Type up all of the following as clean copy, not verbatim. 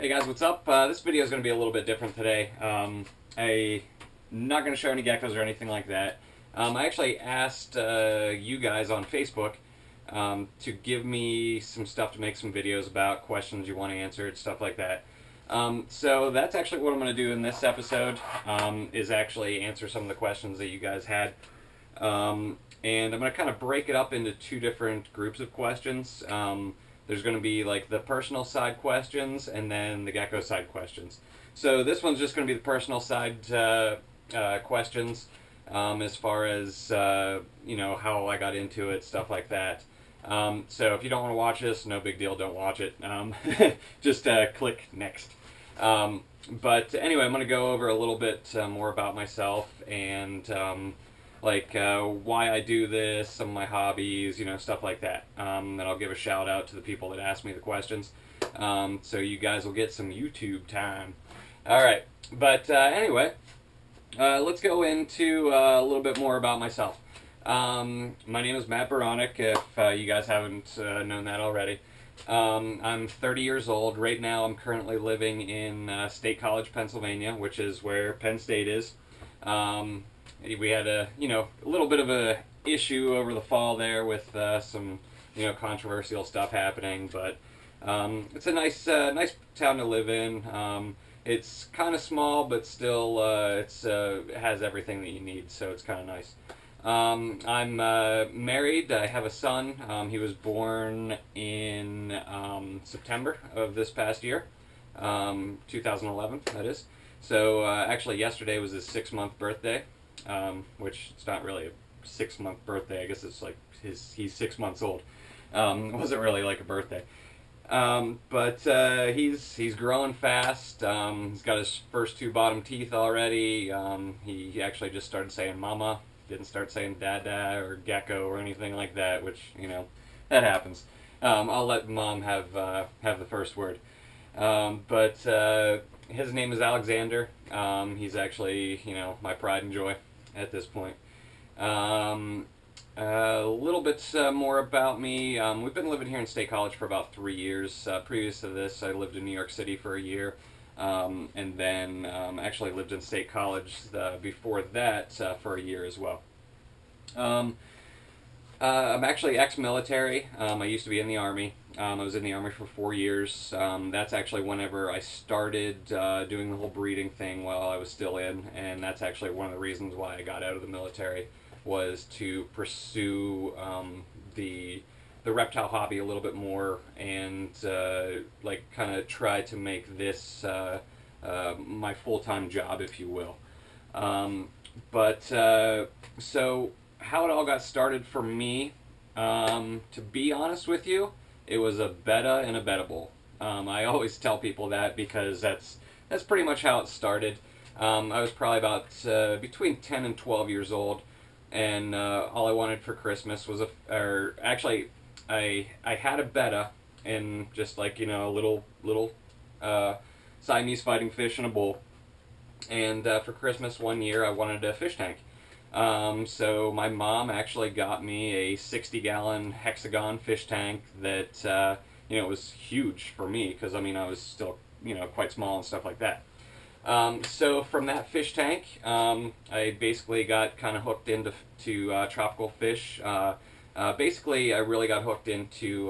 Hey guys, what's up? This video is going to be a little bit different today. I'm not going to show any geckos or anything like that. I actually asked you guys on Facebook to give me some stuff to make some videos about, questions you want answered, stuff like that. So that's actually what I'm going to do in this episode, is actually answer some of the questions that you guys had. And I'm going to kind of break it up into two different groups of questions. There's going to be like the personal side questions and then the gecko side questions. So this one's just going to be the personal side questions, as far as how I got into it, stuff like that. So if you don't want to watch this, no big deal, don't watch it. Just click next. But anyway, I'm going to go over a little bit more about myself and why I do this, some of my hobbies, stuff like that. Then I'll give a shout out to the people that asked me the questions. So you guys will get some YouTube time. Alright, but anyway, let's go into a little bit more about myself. My name is Matt Baronic, if you guys haven't known that already. I'm 30 years old. Right now I'm currently living in State College, Pennsylvania, which is where Penn State is. We had a little bit of a issue over the fall there with some controversial stuff happening, but it's a nice town to live in. It's kind of small, but still it has everything that you need, so it's kind of nice. I'm married. I have a son. He was born in September of this past year, 2011. That is. So actually, yesterday was his 6-month birthday. Which it's not really a 6-month birthday. I guess it's like he's 6 months old. It wasn't really like a birthday. But he's growing fast. He's got his first 2 bottom teeth already. He actually just started saying mama. Didn't start saying dada or gecko or anything like that, which that happens. I'll let mom have the first word. But his name is Alexander. He's actually my pride and joy at this point. A little bit more about me. We've been living here in State College for about 3 years. Previous to this, I lived in New York City for a year, and then actually lived in State College before that for a year as well. I'm actually ex-military. I used to be in the Army. I was in the Army for 4 years. That's actually whenever I started doing the whole breeding thing while I was still in, and that's actually one of the reasons why I got out of the military, was to pursue the reptile hobby a little bit more and kind of try to make this my full-time job, if you will. So how it all got started for me, to be honest with you, it was a betta and a bettable. I always tell people that because that's pretty much how it started. I was probably about between 10 and 12 years old, and all I wanted for Christmas was I had a betta in just a little Siamese fighting fish in a bowl, and for Christmas one year I wanted a fish tank. So my mom actually got me a 60-gallon hexagon fish tank that, was huge for me because, I was still, quite small and stuff like that. So from that fish tank, I basically got kind of hooked into tropical fish. Basically, I really got hooked into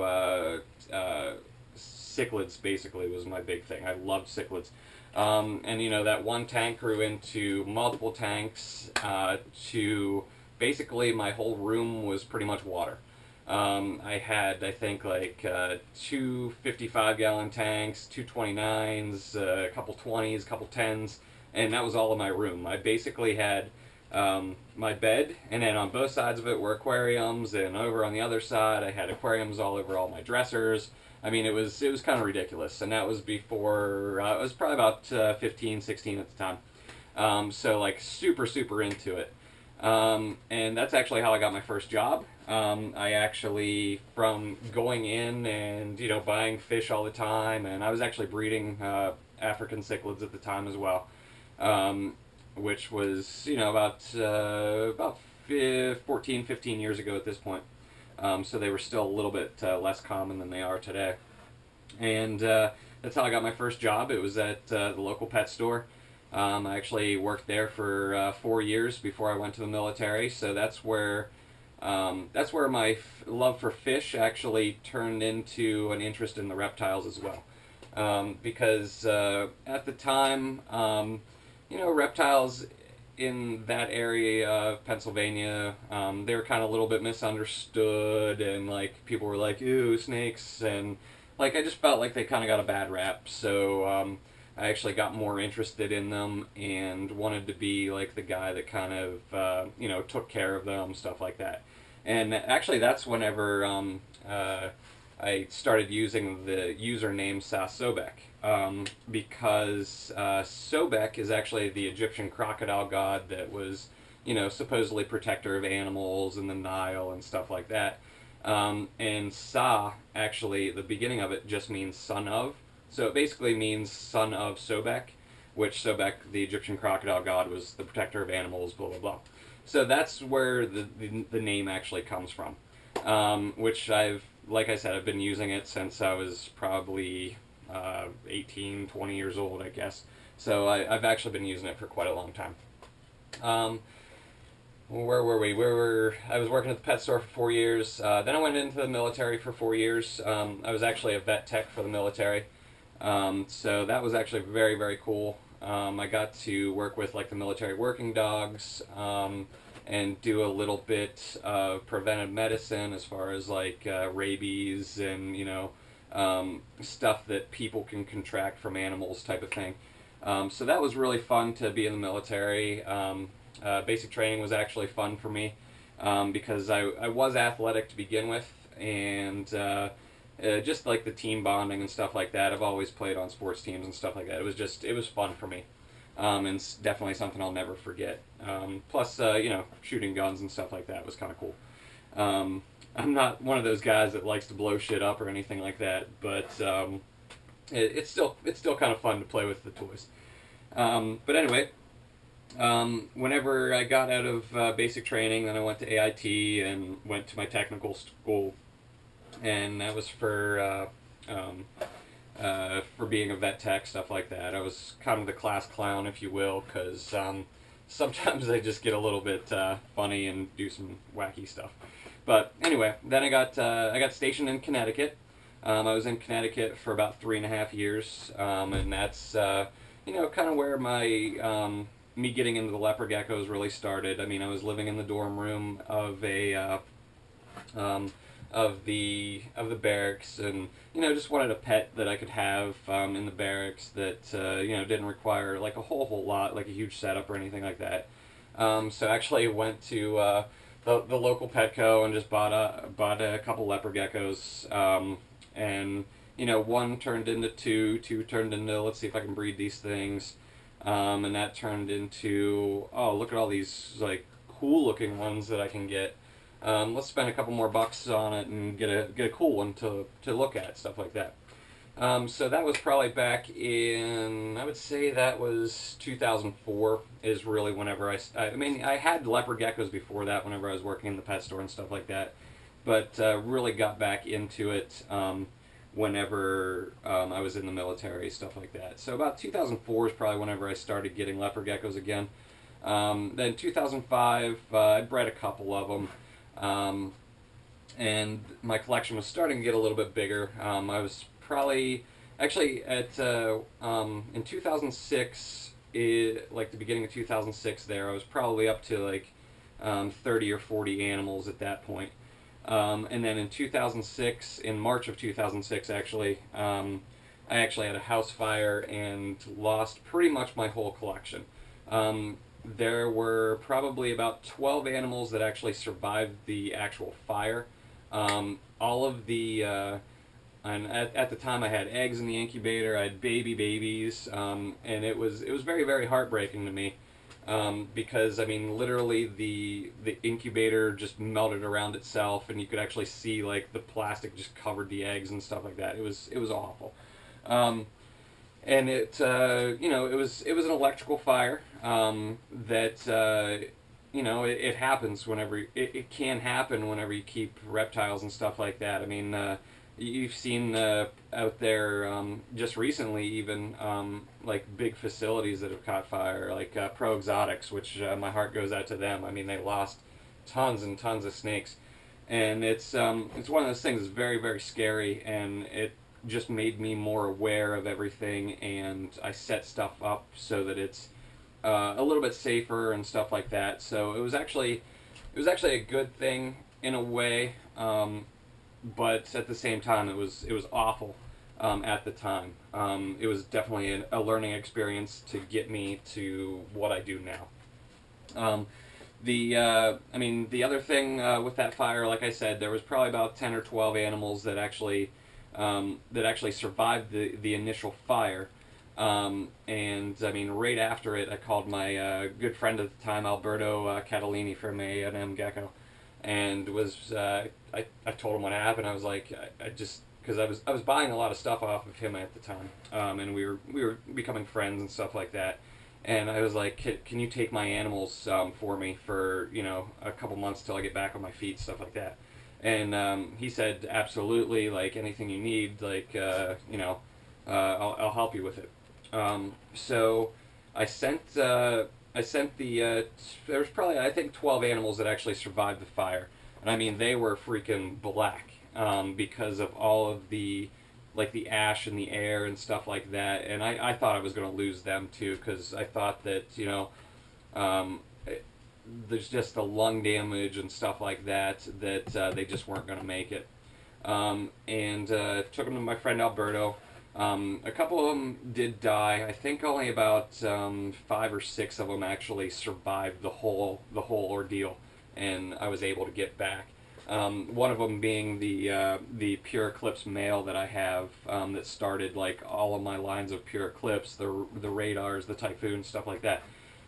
cichlids, basically, was my big thing. I loved cichlids. And that one tank grew into multiple tanks, to basically my whole room was pretty much water. I had, I think, 2 55-gallon tanks, 2 29s, a couple 20s, a couple 10s, and that was all in my room. I basically had my bed, and then on both sides of it were aquariums, and over on the other side I had aquariums all over all my dressers. It was kind of ridiculous, and that was before, I was probably about 15, 16 at the time. So super into it. And that's actually how I got my first job. I actually, from going in and, buying fish all the time, and I was actually breeding African cichlids at the time as well, which was, about 14, 15 years ago at this point. So they were still a little bit less common than they are today. And that's how I got my first job. It was at the local pet store. I actually worked there for 4 years before I went to the military. So that's where my love for fish actually turned into an interest in the reptiles as well. Because at the time, reptiles in that area of Pennsylvania, they were kind of a little bit misunderstood, and like people were like, "Ew, snakes," and like I just felt like they kind of got a bad rap. So I actually got more interested in them and wanted to be like the guy that kind of took care of them, stuff like that. And actually, that's whenever I started using the username Sobek, because Sobek is actually the Egyptian crocodile god that was, supposedly protector of animals in the Nile and stuff like that. And Sa, actually, the beginning of it just means son of. So it basically means son of Sobek, which Sobek, the Egyptian crocodile god, was the protector of animals, blah, blah, blah. So that's where the name actually comes from, which like I said, I've been using it since I was probably 18, 20 years old, I guess. So I've actually been using it for quite a long time. Where were we? I was working at the pet store for 4 years. Then I went into the military for 4 years. I was actually a vet tech for the military. So that was actually very, very cool. I got to work with like the military working dogs, and do a little bit of preventive medicine as far as like rabies and stuff that people can contract from animals type of thing. So that was really fun to be in the military. Basic training was actually fun for me, because I was athletic to begin with, and just like the team bonding and stuff like that. I've always played on sports teams and stuff like that. It was fun for me, and it's definitely something I'll never forget. Plus, shooting guns and stuff like that was kind of cool. I'm not one of those guys that likes to blow shit up or anything like that, but it's still kind of fun to play with the toys. But anyway, whenever I got out of basic training, then I went to AIT and went to my technical school, and that was for being a vet tech, stuff like that. I was kind of the class clown, if you will, because sometimes I just get a little bit funny and do some wacky stuff. But anyway, then I got stationed in Connecticut. I was in Connecticut for about 3.5 years, and that's kind of where my me getting into the leopard geckos really started. I mean, I was living in the dorm room of a of the barracks, and just wanted a pet that I could have in the barracks that didn't require like a whole lot, like a huge setup or anything like that. So I actually went to the local Petco and just bought a couple leopard geckos, and one turned into two turned into, let's see if I can breed these things, and that turned into, oh, look at all these like cool looking ones that I can get. Let's spend a couple more bucks on it and get a cool one to look at, stuff like that. So that was probably back in, I would say that was 2004 is really whenever I mean, I had leopard geckos before that whenever I was working in the pet store and stuff like that, but really got back into it whenever I was in the military, stuff like that. So about 2004 is probably whenever I started getting leopard geckos again. Then 2005, I bred a couple of them. And my collection was starting to get a little bit bigger. I was probably actually at in 2006, like the beginning of 2006 there, I was probably up to like 30 or 40 animals at that point. And then in 2006, in March of 2006 actually, I actually had a house fire and lost pretty much my whole collection. There were probably about 12 animals that actually survived the actual fire. All of the, and at the time I had eggs in the incubator, I had babies, and it was very, very heartbreaking to me, because I mean literally the incubator just melted around itself, and you could actually see like the plastic just covered the eggs and stuff like that. It was awful. And it it was an electrical fire, that it happens whenever it can happen whenever you keep reptiles and stuff like that. I mean, you've seen out there just recently, even like big facilities that have caught fire, like Pro Exotics, which my heart goes out to them. I mean, they lost tons and tons of snakes, and it's one of those things that's very, very scary, and it just made me more aware of everything, and I set stuff up so that it's a little bit safer and stuff like that. So it was actually a good thing in a way, but at the same time it was awful at the time. It was definitely a learning experience to get me to what I do now. The other thing with that fire, like I said, there was probably about 10 or 12 animals that actually survived the initial fire. And I mean, right after it, I called my good friend at the time, Alberto Catalini from A&M Gecko, and I told him what happened. I was like, I just because I was buying a lot of stuff off of him at the time, and we were becoming friends and stuff like that. And I was like, can you take my animals for me for a couple months till I get back on my feet, stuff like that. And he said, absolutely, like anything you need, like I'll help you with it. So I sent there was probably I think 12 animals that actually survived the fire, and I mean they were freaking black because of all of the like the ash in the air and stuff like that. And I thought I was going to lose them too, because I thought that um, there's just the lung damage and stuff like that they just weren't going to make it. And took them to my friend Alberto. A couple of them did die. I think only about 5 or 6 of them actually survived the whole ordeal, and I was able to get back. One of them being the Pure Eclipse male that I have, that started like all of my lines of Pure Eclipse, the radars, the Typhoon, stuff like that.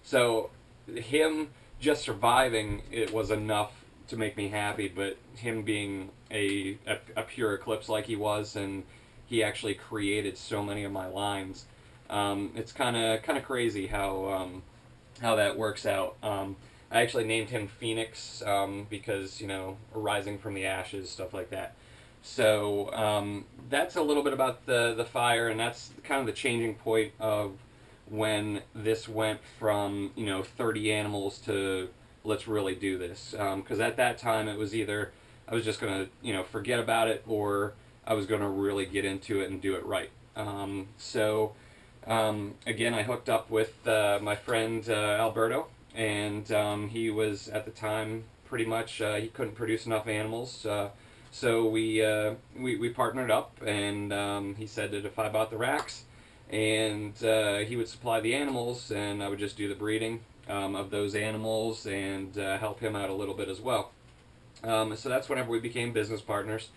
So him just surviving it was enough to make me happy, but him being a Pure Eclipse like he was, and he actually created so many of my lines. It's kind of crazy how that works out. I actually named him Phoenix because rising from the ashes, stuff like that. So that's a little bit about the fire, and that's kind of the changing point of when this went from 30 animals to let's really do this. Because at that time it was either I was just gonna forget about it, or I was going to really get into it and do it right. Again, I hooked up with my friend Alberto, and he was at the time pretty much he couldn't produce enough animals, so we partnered up, and he said that if I bought the racks, and he would supply the animals, and I would just do the breeding of those animals and help him out a little bit as well. So that's whenever we became business partners.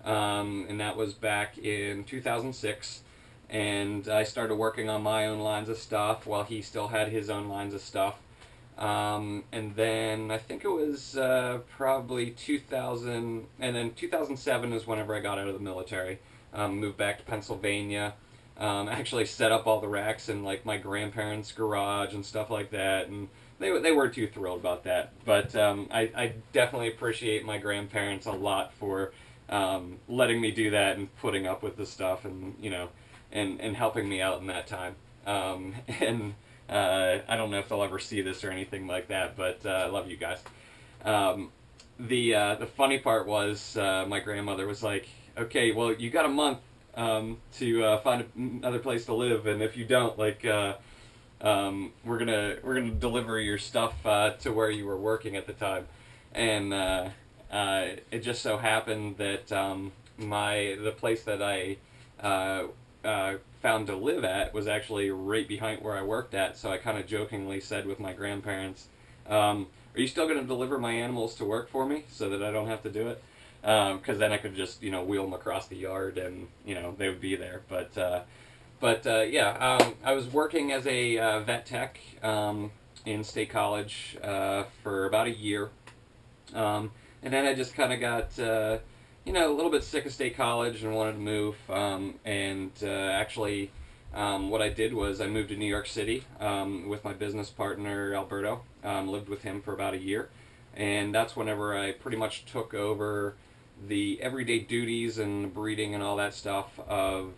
And that was back in 2006, and I started working on my own lines of stuff while he still had his own lines of stuff. And then I think it was probably 2000, and then 2007 is whenever I got out of the military, moved back to Pennsylvania, actually set up all the racks in like my grandparents' garage and stuff like that, and they weren't too thrilled about that, but I definitely appreciate my grandparents a lot for letting me do that and putting up with the stuff, and and helping me out in that time. And I don't know if they'll ever see this or anything like that, but I love you guys. The funny part was my grandmother was like, "Okay, well you got a month to find another place to live, and if you don't, like we're gonna deliver your stuff to where you were working at the time." And it just so happened that the place that I found to live at was actually right behind where I worked at. So I kind of jokingly said with my grandparents, "Are you still going to deliver my animals to work for me so that I don't have to do it?" Because then I could just wheel them across the yard, and they would be there. But I was working as a vet tech in State College for about a year. And then I just kind of got, a little bit sick of State College and wanted to move. Actually, what I did was I moved to New York City with my business partner, Alberto. Lived with him for about a year. And that's whenever I pretty much took over the everyday duties and breeding and all that stuff of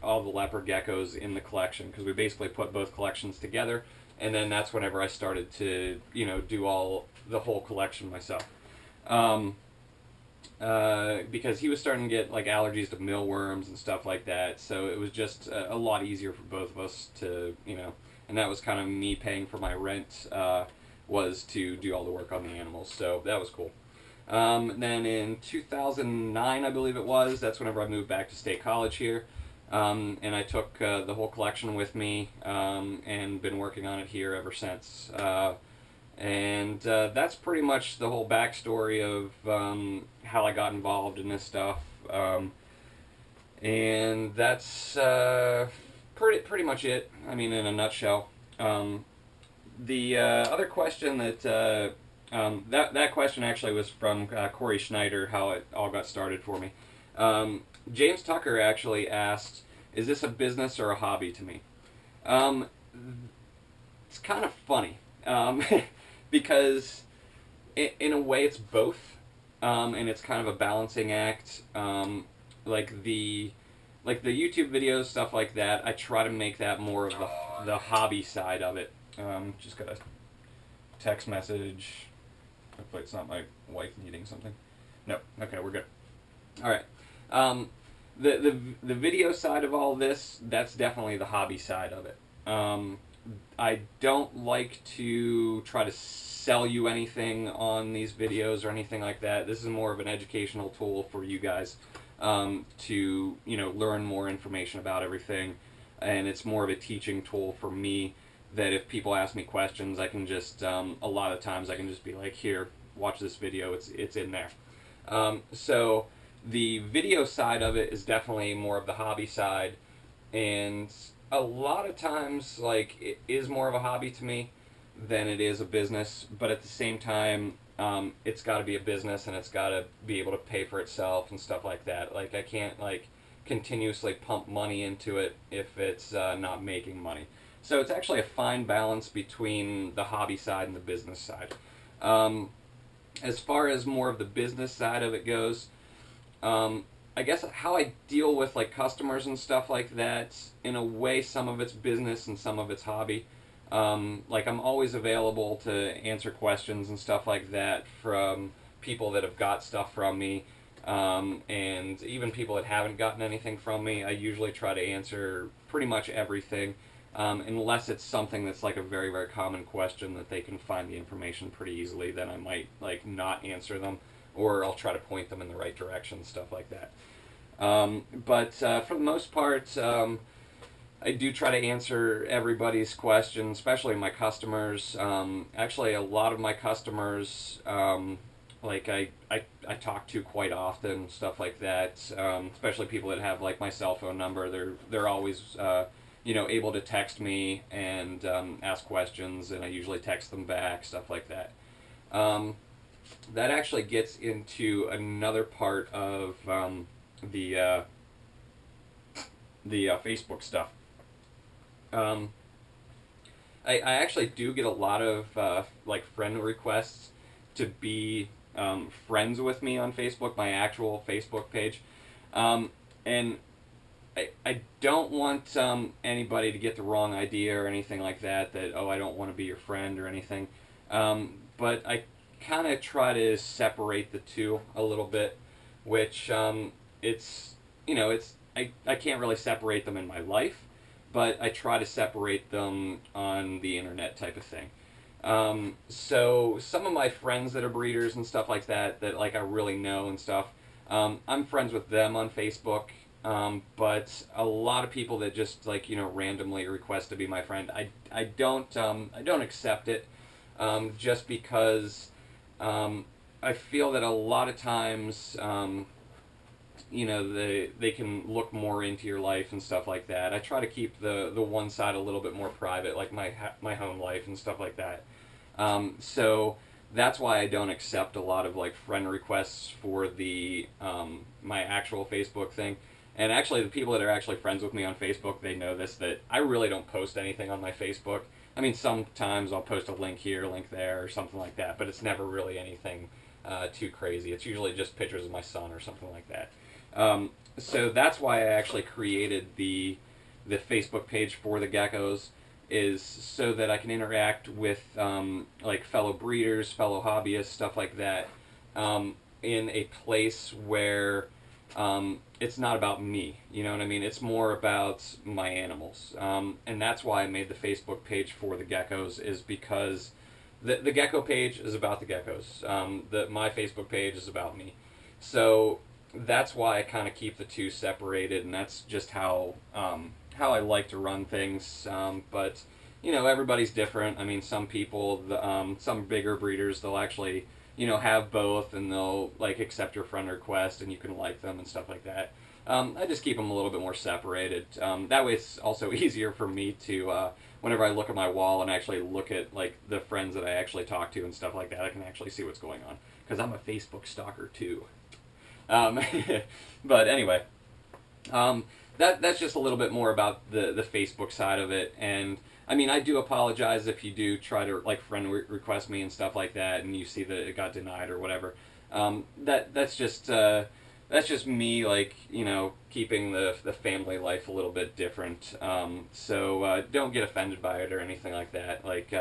all the leopard geckos in the collection, because we basically put both collections together, and then that's whenever I started to do all the whole collection myself. Because he was starting to get like allergies to mealworms and stuff like that, so it was just a lot easier for both of us to and that was kind of me paying for my rent, was to do all the work on the animals, so that was cool. Then in 2009, I believe it was, that's whenever I moved back to State College here, and I took the whole collection with me, and been working on it here ever since. And that's pretty much the whole backstory of how I got involved in this stuff. And that's pretty much it. I mean, in a nutshell. The other question that question actually was from Corey Schneider, how it all got started for me. James Tucker actually asked, "Is this a business or a hobby to me?" It's kind of funny. Because in a way it's both, and it's kind of a balancing act. Like the YouTube videos, stuff like that, I try to make that more of the hobby side of it. Just got a text message. Hopefully it's not my wife needing something. No, okay, we're good. All right. The video side of all this, that's definitely the hobby side of it. I don't like to try to sell you anything on these videos or anything like that. This is more of an educational tool for you guys, to learn more information about everything, and it's more of a teaching tool for me, that if people ask me questions, I can just a lot of times I can just be like, here, watch this video, it's in there. So the video side of it is definitely more of the hobby side, and a lot of times, like, it is more of a hobby to me than it is a business, but at the same time, it's got to be a business, and it's got to be able to pay for itself and stuff like that. Like, I can't, like, continuously pump money into it if it's not making money. So it's actually a fine balance between the hobby side and the business side. As far as more of the business side of it goes, I guess how I deal with like customers and stuff like that, in a way, some of it's business and some of it's hobby. Like, I'm always available to answer questions and stuff like that from people that have got stuff from me, and even people that haven't gotten anything from me. I usually try to answer pretty much everything, unless it's something that's like a very, very common question that they can find the information pretty easily. Then I might like not answer them, or I'll try to point them in the right direction, stuff like that. But for the most part, I do try to answer everybody's questions, especially my customers. Actually, a lot of my customers, like I talk to quite often, stuff like that. Especially people that have like my cell phone number. They're always able to text me and ask questions, and I usually text them back, stuff like that. That actually gets into another part of the Facebook stuff. I actually do get a lot of like friend requests to be friends with me on Facebook, my actual Facebook page, and I don't want anybody to get the wrong idea or anything like that, oh, I don't want to be your friend or anything, but I kind of try to separate the two a little bit, which I can't really separate them in my life, but I try to separate them on the internet type of thing. So some of my friends that are breeders and stuff like that like I really know and stuff, I'm friends with them on Facebook, but a lot of people that just like randomly request to be my friend, I don't accept it, just because I feel that a lot of times they can look more into your life and stuff like that. I try to keep the one side a little bit more private, like my home life and stuff like that. So that's why I don't accept a lot of like friend requests for the my actual Facebook thing. And actually, the people that are actually friends with me on Facebook, they know this, that I really don't post anything on my Facebook. I mean, sometimes I'll post a link here, a link there, or something like that, but it's never really anything too crazy. It's usually just pictures of my son or something like that. So that's why I actually created the Facebook page for the Geckos, is so that I can interact with like fellow breeders, fellow hobbyists, stuff like that, in a place where it's not about me. You know what I mean? It's more about my animals, and that's why I made the Facebook page for the Geckos, is because the Gecko page is about the Geckos. My Facebook page is about me. So that's why I kind of keep the two separated, and that's just how I like to run things. But you know, everybody's different. I mean, some people, some bigger breeders, they'll actually, you know, have both, and they'll like accept your friend request, and you can like them and stuff like that. I just keep them a little bit more separated. That way, it's also easier for me to, whenever I look at my wall and actually look at like the friends that I actually talk to and stuff like that, I can actually see what's going on, because I'm a Facebook stalker too. Um, but anyway, that's just a little bit more about the Facebook side of it. And I mean, I do apologize if you do try to like friend request me and stuff like that, and you see that it got denied or whatever. That's just me, like, you know, keeping the family life a little bit different. So don't get offended by it or anything like that. Like,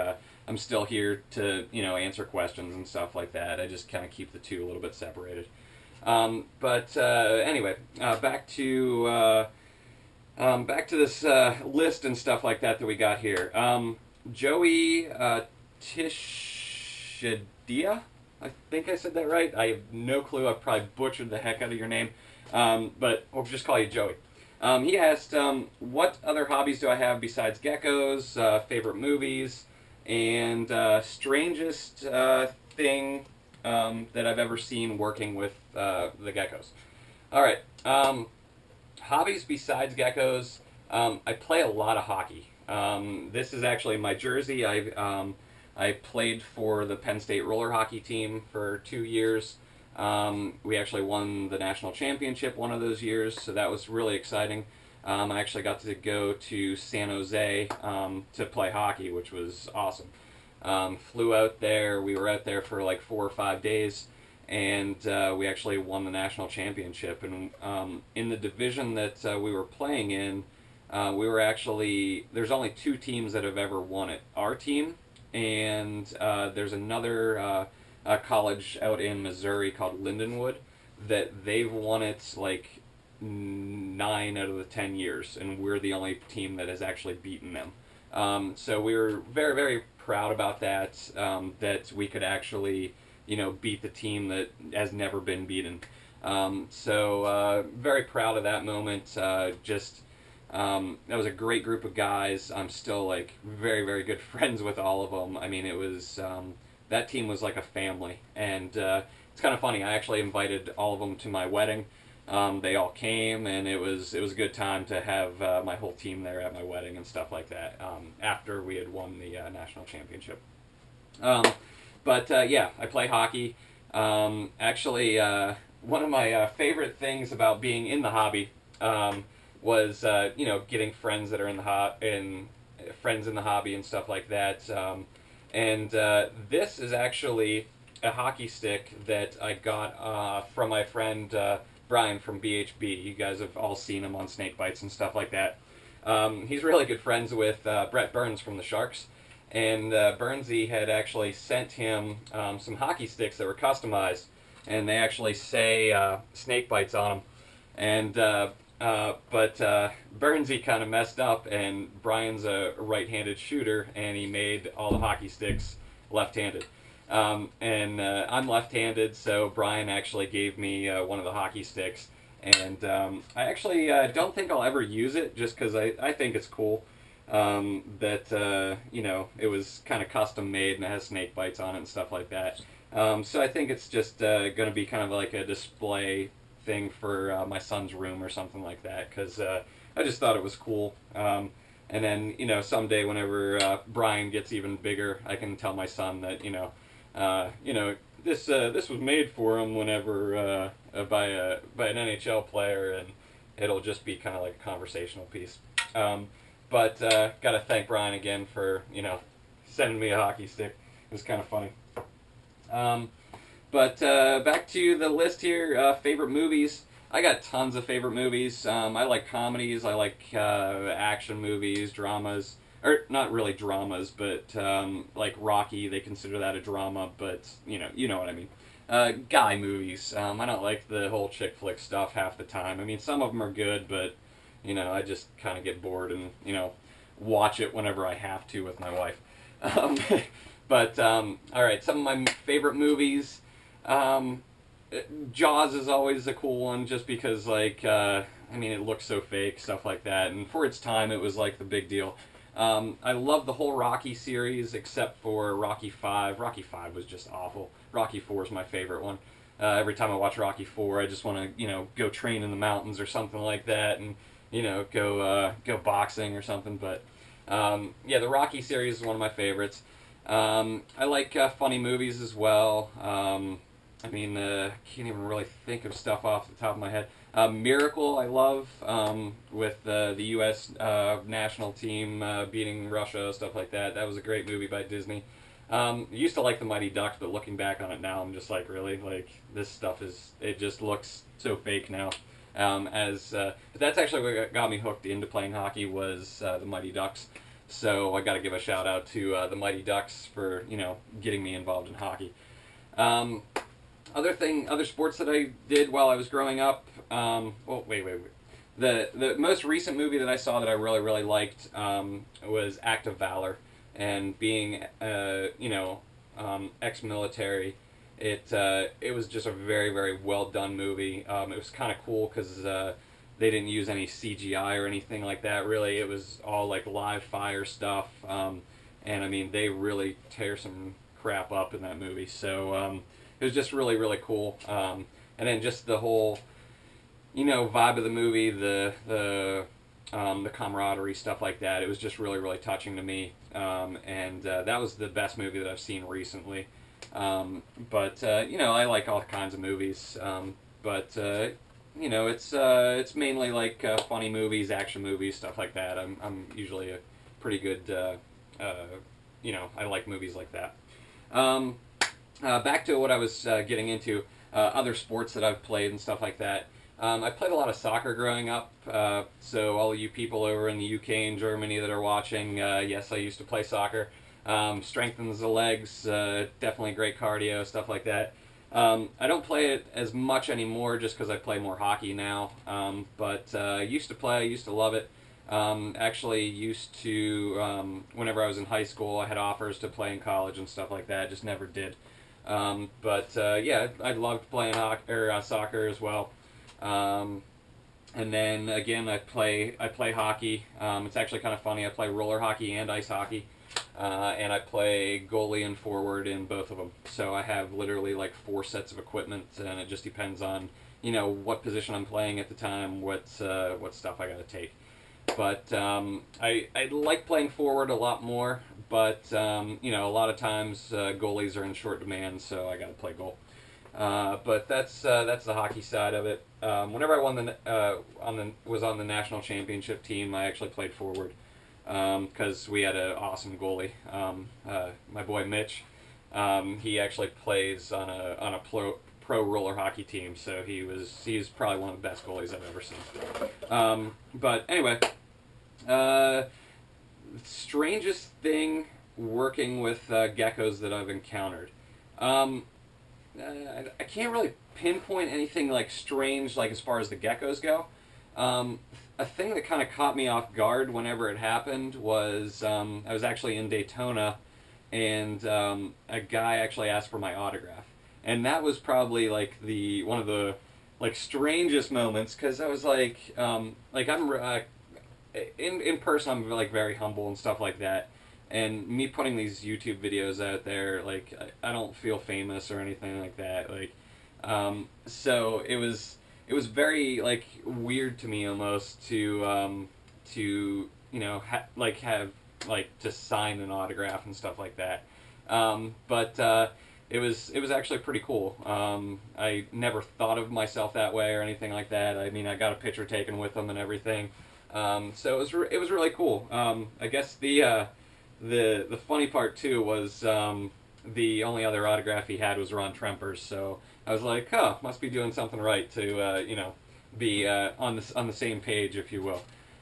I'm still here to, you know, answer questions and stuff like that. I just kind of keep the two a little bit separated. But anyway, back to this list and stuff like that we got here. Joey Tishadia, I think I said that right. I have no clue. I probably butchered the heck out of your name, but we'll just call you Joey. He asked, what other hobbies do I have besides geckos, favorite movies, and strangest thing that I've ever seen working with the geckos. All right. Hobbies besides geckos, I play a lot of hockey. This is actually my jersey. I played for the Penn State roller hockey team for 2 years. We actually won the national championship one of those years, so that was really exciting. I actually got to go to San Jose to play hockey, which was awesome. Flew out there. We were out there for like 4 or 5 days, and we actually won the national championship. And in the division that we were playing in, we were actually, there's only 2 teams that have ever won it. Our team, and there's another college out in Missouri called Lindenwood that they've won it like 9 out of the 10 years, and we're the only team that has actually beaten them. So we were very, very proud about that, that we could actually, you know, beat the team that has never been beaten. So very proud of that moment. That was a great group of guys. I'm still like very, very good friends with all of them. I mean, it was that team was like a family, and it's kind of funny. I actually invited all of them to my wedding. They all came, and it was a good time to have my whole team there at my wedding and stuff like that. After we had won the national championship. But yeah, I play hockey. Actually, one of my favorite things about being in the hobby was you know, getting friends that are in the friends in the hobby and stuff like that. And this is actually a hockey stick that I got from my friend Brian from BHB. You guys have all seen him on snake bites and stuff like that. He's really good friends with Brett Burns from the Sharks. And Burnsy had actually sent him some hockey sticks that were customized, and they actually say snake bites on them. And but Burnsy kind of messed up, and Brian's a right-handed shooter, and he made all the hockey sticks left-handed. And I'm left-handed, so Brian actually gave me one of the hockey sticks. And I actually don't think I'll ever use it, just because I think it's cool. That you know, it was kind of custom made and it has snake bites on it and stuff like that. So I think it's just going to be kind of like a display thing for my son's room or something like that, because I just thought it was cool. And then, you know, someday whenever Brian gets even bigger, I can tell my son that, you know, this was made for him whenever by an NHL player, and it'll just be kind of like a conversational piece. But got to thank Brian again for, you know, sending me a hockey stick. It was kind of funny. But back to the list here. Favorite movies. I got tons of favorite movies. I like comedies. I like action movies, dramas, or not really dramas, but like Rocky. They consider that a drama, but you know what I mean. Guy movies. I don't like the whole chick flick stuff half the time. I mean, some of them are good, but I just kind of get bored and watch it whenever I have to with my wife. Um, but all right, some of my favorite movies. Um, Jaws is always a cool one, just because I mean, it looks so fake, stuff like that, and for its time, it was like the big deal. I love the whole Rocky series except for Rocky Five. Rocky Five was just awful. Rocky Four is my favorite one. Every time I watch Rocky Four, I just want to go train in the mountains or something like that, and go boxing or something. But yeah, the Rocky series is one of my favorites. I like funny movies as well. I mean, I can't even really think of stuff off the top of my head. Miracle, I love, with the U.S. National team beating Russia, stuff like that. That was a great movie by Disney. I used to like The Mighty Ducks, but looking back on it now, I'm just like, really? Like, this stuff it just looks so fake now. But that's actually what got me hooked into playing hockey was The Mighty Ducks. So I got to give a shout out to The Mighty Ducks for, getting me involved in hockey. Other sports that I did while I was growing up. Wait. The most recent movie that I saw that I really really liked was Act of Valor, and being ex-military, it was just a very very well done movie. It was kind of cool because they didn't use any CGI or anything like that. Really, it was all like live fire stuff, and I mean they really tear some crap up in that movie. So. It was just really, really cool. And then just the whole, vibe of the movie, the camaraderie, stuff like that. It was just really, really touching to me. And that was the best movie that I've seen recently. But I like all kinds of movies. It's mainly like funny movies, action movies, stuff like that. I'm usually a pretty good, I like movies like that. Back to what I was getting into, other sports that I've played and stuff like that. I played a lot of soccer growing up, so all of you people over in the UK and Germany that are watching, yes, I used to play soccer. Strengthens the legs, definitely great cardio, stuff like that. I don't play it as much anymore just because I play more hockey now, but I used to play, I used to love it. Actually used to, whenever I was in high school, I had offers to play in college and stuff like that, just never did. Yeah, I loved playing soccer as well. And then again, I play hockey. It's actually kind of funny. I play roller hockey and ice hockey, and I play goalie and forward in both of them. So I have literally like 4 sets of equipment, and it just depends on what position I'm playing at the time, what stuff I got to take. But I like playing forward a lot more. But a lot of times goalies are in short demand, so I got to play goal. But that's the hockey side of it. Whenever I was on the national championship team, I actually played forward because we had an awesome goalie. My boy Mitch, he actually plays on a pro roller hockey team, so he's probably one of the best goalies I've ever seen. But anyway. Strangest thing working with geckos that I've encountered. I can't really pinpoint anything like strange, like as far as the geckos go. A thing that kind of caught me off guard whenever it happened was I was actually in Daytona, and a guy actually asked for my autograph, and that was probably like one of the like strangest moments because I was like I'm. In person, I'm like very humble and stuff like that, and me putting these YouTube videos out there, like I don't feel famous or anything like that. Like, so it was very like weird to me almost to have like to sign an autograph and stuff like that. But it was actually pretty cool. I never thought of myself that way or anything like that. I mean, I got a picture taken with them and everything. So it was really cool. I guess the funny part too was the only other autograph he had was Ron Tremper's, so I was like, oh, must be doing something right to be on the same page, if you will.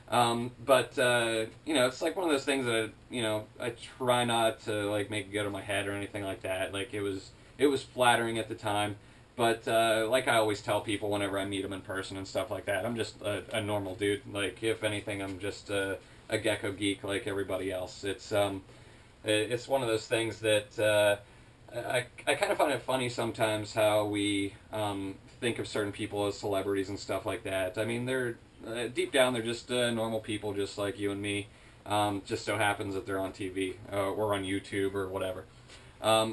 But it's like one of those things that I try not to like make it go to my head or anything like that. Like it was flattering at the time, but like I always tell people whenever I meet them in person and stuff like that, I'm just a normal dude. Like if anything, I'm just a gecko geek like everybody else. It's one of those things that I kind of find it funny sometimes how we think of certain people as celebrities and stuff like that. I mean, they're deep down they're just normal people, just like you and me. Just so happens that they're on TV or on YouTube or whatever.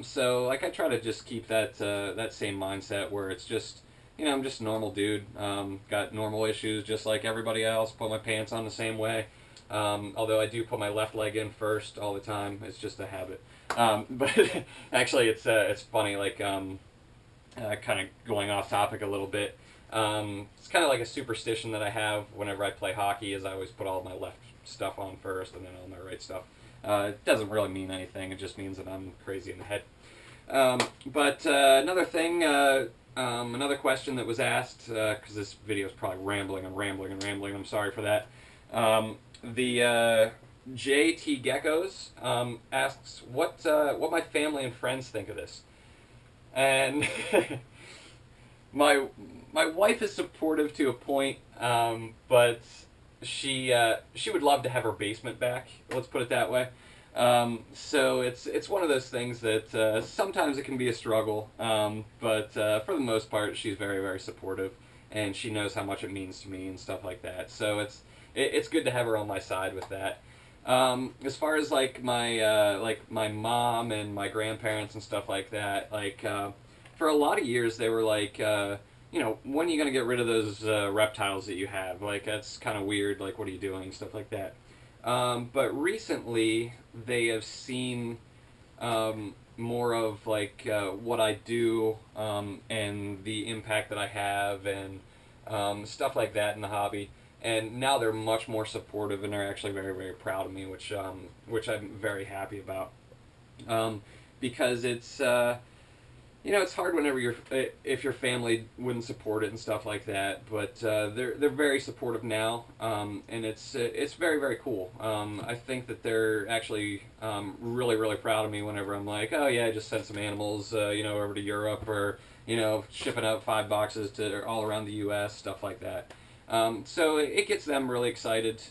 So like I try to just keep that same mindset where it's just I'm just a normal dude. Got normal issues just like everybody else. Put my pants on the same way. Although I do put my left leg in first all the time. It's just a habit. But actually, it's funny. Like kind of going off topic a little bit. It's kind of like a superstition that I have whenever I play hockey. Is I always put all my left stuff on first and then all my right stuff. It doesn't really mean anything. It just means that I'm crazy in the head. But another thing, another question that was asked, because this video is probably rambling and rambling and rambling. I'm sorry for that. The JT Geckos asks what my family and friends think of this, and my wife is supportive to a point, but she would love to have her basement back. Let's put it that way. So it's one of those things that sometimes it can be a struggle, but for the most part, she's very, very supportive, and she knows how much it means to me and stuff like that. So it's good to have her on my side with that. As far as like my mom and my grandparents and stuff like that, like for a lot of years they were like, when are you gonna get rid of those reptiles that you have? Like that's kind of weird. Like what are you doing? Stuff like that. But recently they have seen more of like what I do and the impact that I have and stuff like that in the hobby. And now they're much more supportive, and they're actually very, very proud of me, which I'm very happy about. Because it's it's hard whenever if your family wouldn't support it and stuff like that. But they're very supportive now, and it's very, very cool. I think that they're actually really, really proud of me whenever I'm like, oh yeah, I just sent some animals over to Europe, or shipping out 5 boxes to all around the U.S., stuff like that. So it gets them really excited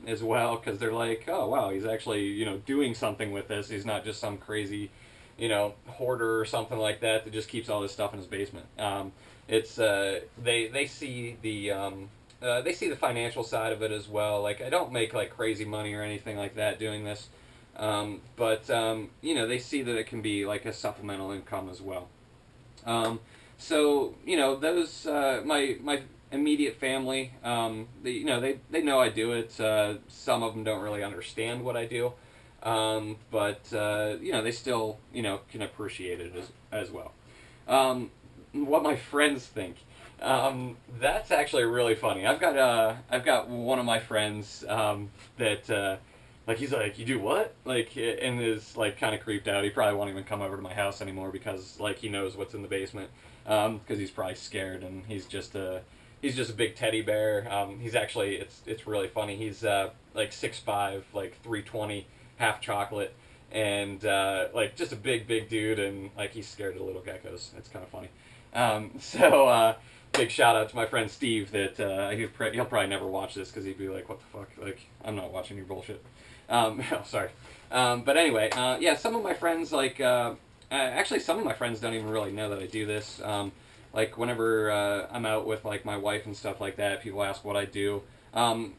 as well, because they're like, oh wow, he's actually doing something with this. He's not just some crazy hoarder or something like that just keeps all this stuff in his basement. It's they see the financial side of it as well. Like I don't make like crazy money or anything like that doing this, but they see that it can be like a supplemental income as well. So those my immediate family, they know I do it. Some of them don't really understand what I do, but they still can appreciate it as well. What my friends think, that's actually really funny. I've got one of my friends that like he's like, you do what? Like, and is like kind of creeped out. He probably won't even come over to my house anymore because like he knows what's in the basement, because he's probably scared, and he's just a big teddy bear. He's actually it's really funny. He's like 6'5", like 320, half chocolate, and like just a big dude, and like he's scared of little geckos. It's kind of funny. Big shout out to my friend Steve that he'll probably never watch this because he'd be like, what the fuck? Like I'm not watching your bullshit. Sorry. But anyway, yeah, some of my friends like actually some of my friends don't even really know that I do this. Like whenever I'm out with like my wife and stuff like that, people ask what I do.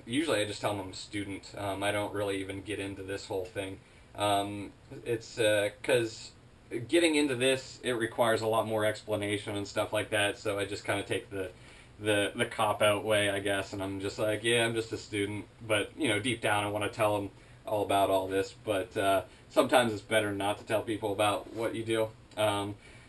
Usually I just tell them I'm a student. I don't really even get into this whole thing. It's because getting into this, it requires a lot more explanation and stuff like that. So I just kind of take the cop out way, I guess, and I'm just like, yeah, I'm just a student. But deep down, I want to tell them all about all this. But sometimes it's better not to tell people about what you do.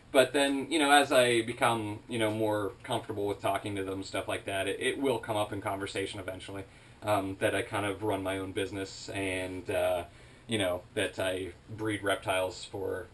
But then, as I become, more comfortable with talking to them, stuff like that, it will come up in conversation eventually, that I kind of run my own business and, that I breed reptiles for,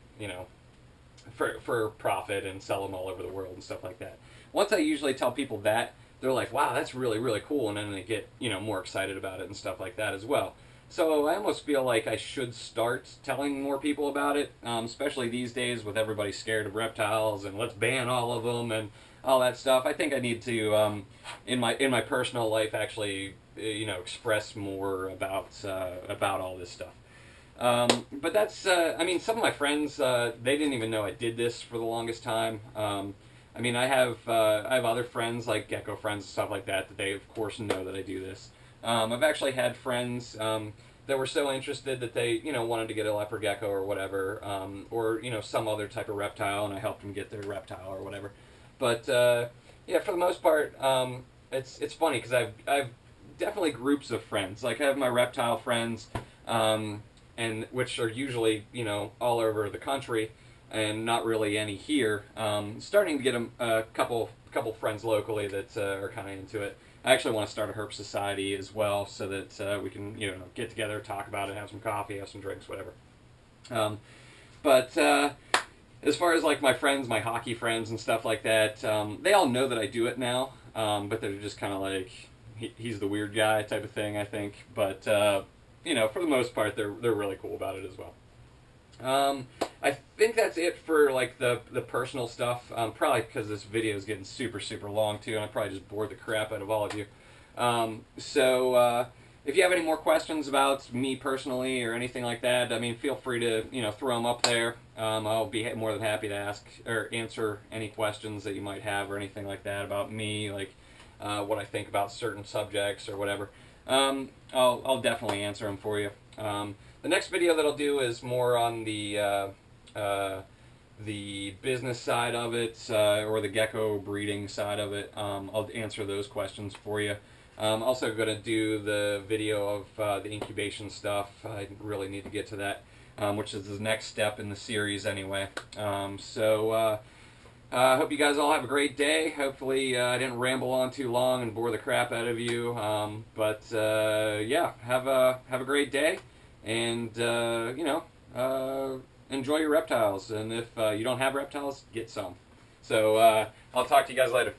for profit and sell them all over the world and stuff like that. Once I usually tell people that, they're like, wow, that's really, really cool, and then they get, more excited about it and stuff like that as well. So I almost feel like I should start telling more people about it, especially these days with everybody scared of reptiles and let's ban all of them and all that stuff. I think I need to, in my personal life, actually, express more about all this stuff. But that's, I mean, some of my friends, they didn't even know I did this for the longest time. I mean, I have other friends, like Gecko friends and stuff like that, that they, of course, know that I do this. I've actually had friends that were so interested that they, wanted to get a leopard gecko or whatever, or, some other type of reptile, and I helped them get their reptile or whatever. But, yeah, for the most part, it's funny, because I've definitely groups of friends. Like, I have my reptile friends, and which are usually, all over the country, and not really any here. Starting to get a couple friends locally that are kind of into it. I actually want to start a herp society as well, so that we can get together, talk about it, have some coffee, have some drinks, whatever. But as far as like my friends, my hockey friends and stuff like that, they all know that I do it now. But they're just kind of like he's the weird guy type of thing, I think. But for the most part, they're really cool about it as well. I think that's it for like the personal stuff. Probably because this video is getting super long too, and I probably just bored the crap out of all of you. So if you have any more questions about me personally or anything like that, I mean, feel free to throw them up there. I'll be more than happy to ask or answer any questions that you might have or anything like that about me, like what I think about certain subjects or whatever. I'll definitely answer them for you. The next video that I'll do is more on the business side of it, or the gecko breeding side of it. I'll answer those questions for you. I'm also going to do the video of the incubation stuff. I really need to get to that, which is the next step in the series anyway. So I hope you guys all have a great day. Hopefully I didn't ramble on too long and bore the crap out of you. Yeah, have a great day. And, enjoy your reptiles. And if you don't have reptiles, get some. So I'll talk to you guys later.